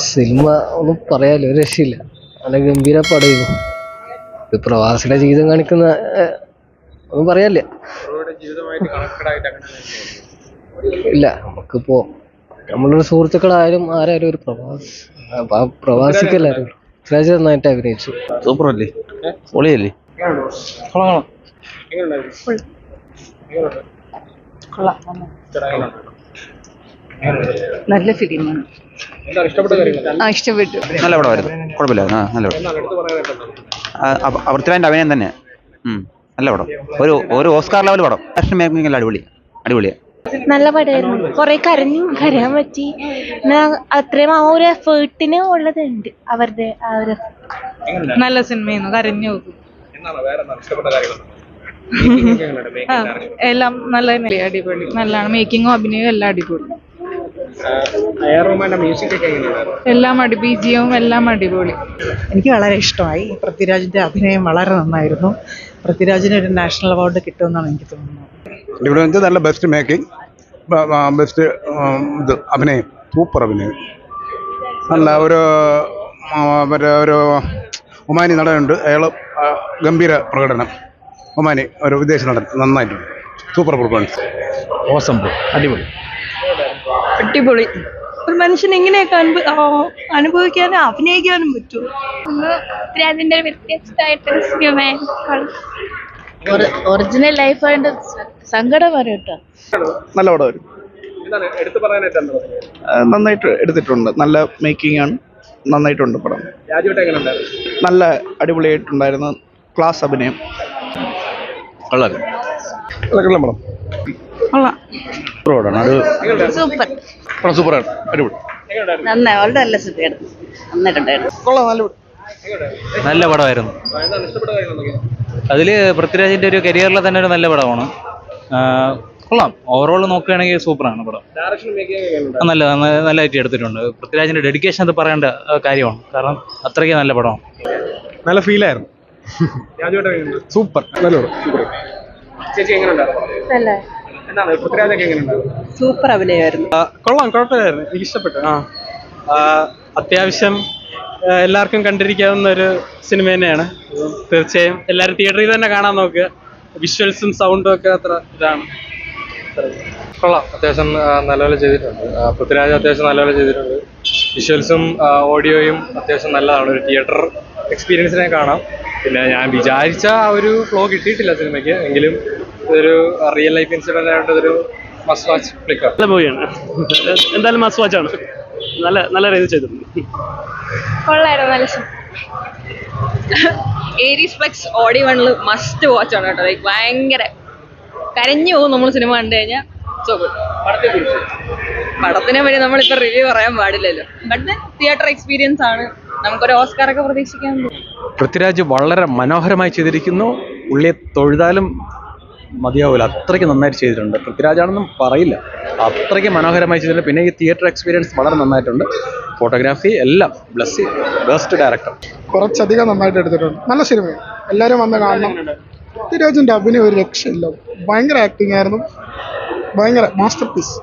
Cinema ഒന്നും പറയാലോ, ഒരു രക്ഷയില്ല. നല്ല ഗംഭീര പടമായിരുന്നു. ഇത് പ്രവാസിയുടെ ജീവിതം കാണിക്കുന്ന ഒന്നും പറയാല്ല. ഇല്ല, നമുക്കിപ്പോ നമ്മളൊരു സുഹൃത്തുക്കളായാലും ആരായാലും ഒരു പ്രവാസിക്കല്ലാരും പൃഥ്വിരാജ് നന്നായിട്ട് അഭിനയിച്ചു. സൂപ്പർ അല്ലേ, പൊളിയല്ലേ? നല്ല ഫിലിമാണ്. ഇഷ്ടപ്പെട്ടു. നല്ല പടമായിരുന്നു, കുഴപ്പമില്ല. നല്ല പടം. പൃഥ്വിരാജിന്റെ അഭിനയം തന്നെ നല്ല പടം. ഒരു ഓസ്കാർ ലെവൽ പടം. ആക്ഷൻ മേക്കിംഗ് എല്ലാം അടിപൊളിയാണ്. നല്ല പടമായിരുന്നു. കുറെ കരയാൻ പറ്റി. അത്രയും ആ ഒരു എഫേർട്ടിന് ഉള്ളതുണ്ട് അവരുടെ ആ ഒരു. നല്ല സിനിമയായിരുന്നു, കരഞ്ഞു നോക്കും. എല്ലാം നല്ല അടിപൊളി, നല്ലതാണ്. മേക്കിങ്ങും അഭിനയവും എല്ലാം അടിപൊളി. എല്ലാം ബിജിയും എല്ലാം അടിപൊളി. എനിക്ക് വളരെ ഇഷ്ടമായി. പൃഥ്വിരാജിന്റെ അഭിനയം വളരെ നന്നായിരുന്നു. പൃഥ്വിരാജിന് ഒരു നാഷണൽ അവാർഡ് കിട്ടുമെന്നാണ് എനിക്ക് തോന്നുന്നത്. ഇവിടെ നല്ല ബെസ്റ്റ് മേക്കിംഗ്, ബെസ്റ്റ് ഇത് അഭിനയം, സൂപ്പർ അഭിനയം. നല്ല ഒരു ഒമാനി നടനുണ്ട്, അയാൾ ഗംഭീര പ്രകടനം. ഒമാനി ഒരു വിദേശ നടൻ, നന്നായിട്ടുണ്ട്. Super performance. ഓസം, അടിപൊളി. ഒരു മനുഷ്യൻ എങ്ങനെയൊക്കെ അനുഭവിക്കാനും അഭിനയിക്കാനും പറ്റും. അതിന്റെ വ്യത്യസ്തമായിട്ട് ഒറിജിനൽ ലൈഫായിട്ട് സങ്കടം വരും കേട്ടോ. നല്ല പടമായിരുന്നു. നന്നായിട്ട് എടുത്തിട്ടുണ്ട്. നല്ല മേക്കിംഗ് ആണ്, നന്നായിട്ടുണ്ട് പടം. നല്ല അടിപൊളിയായിട്ടുണ്ടായിരുന്നു. ക്ലാസ് അഭിനയം. കൊള്ളാം പടം. സൂപ്പറാണ്, അടിപൊളി. നന്നായി, വളരെ നല്ല സുഖമായിരുന്നു, നന്നായിട്ടുണ്ടായിരുന്നു. നല്ല പടമായിരുന്നു. അതില് പൃഥ്വിരാജിന്റെ ഒരു കരിയറിലെ തന്നെ ഒരു നല്ല പടമാണ്. കൊള്ളാം. ഓവറോൾ നോക്കുകയാണെങ്കിൽ സൂപ്പറാണ് പടം. നല്ലതായിട്ട് എടുത്തിട്ടുണ്ട്. പൃഥ്വിരാജിന്റെ ഡെഡിക്കേഷൻ അത് പറയേണ്ട കാര്യമാണ്. കാരണം അത്രയ്ക്ക് നല്ല പടമാണ്. നല്ല ഫീലായിരുന്നു. സൂപ്പർ, നല്ല സൂപ്പർ അഭിനയമായിരുന്നു. കൊള്ളാം, കുഴപ്പമില്ലായിരുന്നു. എനിക്ക് ഇഷ്ടപ്പെട്ടു. അത്യാവശ്യം എല്ലാവർക്കും കണ്ടിരിക്കാവുന്ന ഒരു സിനിമ തന്നെയാണ്. തീർച്ചയായും എല്ലാവരും തിയേറ്ററിൽ തന്നെ കാണാൻ നോക്കുക. വിഷ്വൽസും സൗണ്ടും ഒക്കെ അത്ര ഇതാണ്. കൊള്ളാം, അത്യാവശ്യം നല്ലപോലെ ചെയ്തിട്ടുണ്ട്. പൃഥ്വിരാജ് അത്യാവശ്യം നല്ലപോലെ ചെയ്തിട്ടുണ്ട്. വിഷ്വൽസും ഓഡിയോയും അത്യാവശ്യം നല്ലതാണ്. ഒരു തിയേറ്റർ എക്സ്പീരിയൻസിനെ കാണാം. പിന്നെ ഞാൻ വിചാരിച്ച ആ ഒരു ഫ്ലോ കിട്ടിയിട്ടില്ല സിനിമയ്ക്ക്. എങ്കിലും ഇതൊരു റിയൽ ലൈഫ് ഇൻസിഡന്റ് ആയിട്ട് ഇതൊരു മസ്റ്റ് വാച്ച് ഫ്ലിക്ക്. നല്ല മൂവിയാണ്, എന്തായാലും മസ്റ്റ് വാച്ച് ആണ്. നല്ല രീതിയിൽ ചെയ്തിട്ടുണ്ട്. കൊള്ളായിരുന്നു, നല്ല ഏരീസ് ഫ്ലെക്സ് ഓഡി വണ്ണിൽ മസ്റ്റ് വാച്ച് ആണ് കേട്ടോ. ലൈക്ക് ഭയങ്കര കരഞ്ഞു പോകും നമ്മൾ സിനിമ കണ്ടു കഴിഞ്ഞാൽ. So good. പടത്തിനെ പറ്റി നമ്മളിപ്പോൾ റിവ്യൂ പറയാൻ പാടില്ലല്ലോ. ബട്ട് തിയേറ്റർ എക്സ്പീരിയൻസ് ആണ്. നമുക്കൊരു ഓസ്കാർ ഒക്കെ പ്രതീക്ഷിക്കാൻ. പൃഥ്വിരാജ് വളരെ മനോഹരമായി ചെയ്തിരിക്കുന്നു. ഉള്ളിയെ തൊഴുതാലും മതിയാവില്ല, അത്രയ്ക്ക് നന്നായിട്ട് ചെയ്തിട്ടുണ്ട്. പൃഥ്വിരാജാണെന്നും പറയില്ല, അത്രയ്ക്ക് മനോഹരമായി ചെയ്തിട്ടുണ്ട്. പിന്നെ ഈ തിയേറ്റർ എക്സ്പീരിയൻസ് വളരെ നന്നായിട്ടുണ്ട്. ഫോട്ടോഗ്രാഫി എല്ലാം ബെസ്റ്റ് ഡയറക്ടർ. കുറച്ചധികം നന്നായിട്ട് എടുത്തിട്ടുണ്ട്. നല്ല സിനിമ, എല്ലാവരും വന്ന് കാണണം. പൃഥ്വിരാജിന്റെ അഭിനയം ഒരു രക്ഷയില്ല. ഭയങ്കര ആക്ടിങ് ആയിരുന്നു, ഭയങ്കര മാസ്റ്റർ പീസ്.